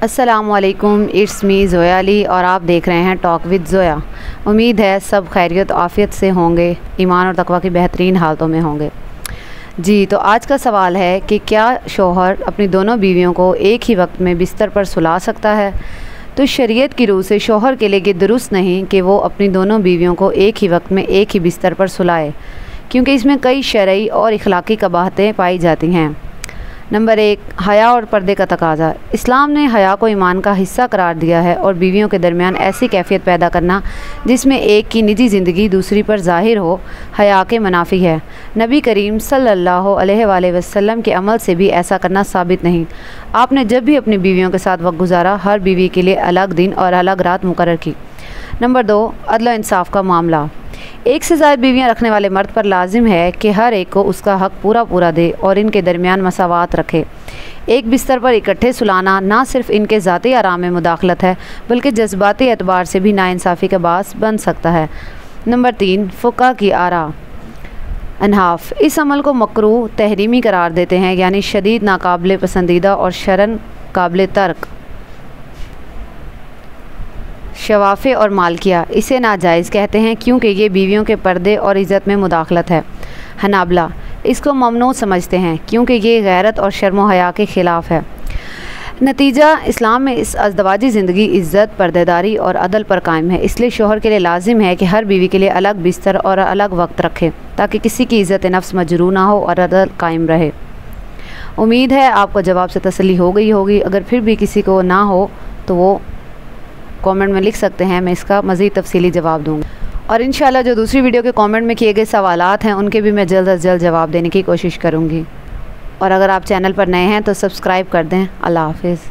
अस्सलामुअलैकुम, it's me Zoya Ali और आप देख रहे हैं टॉक विद ज़ोया। उम्मीद है सब खैरियत आफ़ियत से होंगे, ईमान और तकवा की बेहतरीन हालतों में होंगे। जी, तो आज का सवाल है कि क्या शौहर अपनी दोनों बीवियों को एक ही वक्त में बिस्तर पर सुला सकता है? तो शरीयत की रूह से शौहर के लिए दुरुस्त नहीं कि वो अपनी दोनों बीवियों को एक ही वक्त में एक ही बिस्तर पर सुलाए, क्योंकि इसमें कई शरई और इखलाकी कबाहतें पाई जाती हैं। नंबर 1, हया और पर्दे का तकाज़ा। इस्लाम ने हया को ईमान का हिस्सा करार दिया है और बीवियों के दरमियान ऐसी कैफियत पैदा करना जिसमें एक की निजी ज़िंदगी दूसरी पर ज़ाहिर हो, हया के मुनाफी है। नबी करीम सल्लल्लाहु अलैहि वसल्लम के अमल से भी ऐसा करना साबित नहीं। आपने जब भी अपनी बीवियों के साथ वक्त गुजारा, हर बीवी के लिए अलग दिन और अलग रात मुकर्रर की। नंबर 2, अदल व इंसाफ़ का मामला। एक से ज़्यादा बीवियाँ रखने वाले मर्द पर लाजिम है कि हर एक को उसका हक़ पूरा दे और इनके दरमियान मसावात रखे। एक बिस्तर पर इकट्ठे सुलाना ना सिर्फ इनके ज़ाती आराम में मुदाखलत है, बल्कि जज्बाती एतबार से भी नाइंसाफ़ी का बास बन सकता है। नंबर 3, फ़ुक़हा की आरा अनहाफ इस अमल को मकरूह तहरीमी करार देते हैं, यानी शदीद नाकाबिले पसंदीदा और शरन काबिल तर्क। शवाफ़े और मालकिया इसे नाजायज़ कहते हैं क्योंकि ये बीवियों के पर्दे और इज़्ज़त में मुदाखलत है। हनाबला इसको ममनू समझते हैं क्योंकि ये गैरत और शर्म हया के ख़िलाफ़ है। नतीजा, इस्लाम में इस अज़दवाजी ज़िंदगी इज़्ज़त, पर्देदारी और अदल पर कायम है। इसलिए शौहर के लिए लाजिम है कि हर बीवी के लिए अलग बिस्तर और अलग वक्त रखे ताकि किसी की इज़्ज़त नफ्स मजरूह ना हो और अदल कायम रहे। उम्मीद है आपको जवाब से तसल्ली हो गई होगी। अगर फिर भी किसी को ना हो तो वो कमेंट में लिख सकते हैं, मैं इसका मज़ीद तफसीली जवाब दूँगी। और इंशाल्लाह जो दूसरी वीडियो के कमेंट में किए गए सवालात हैं उनके भी मैं जल्द अज जल्द जवाब देने की कोशिश करूँगी। और अगर आप चैनल पर नए हैं तो सब्सक्राइब कर दें। अल्लाह हाफ़िज़।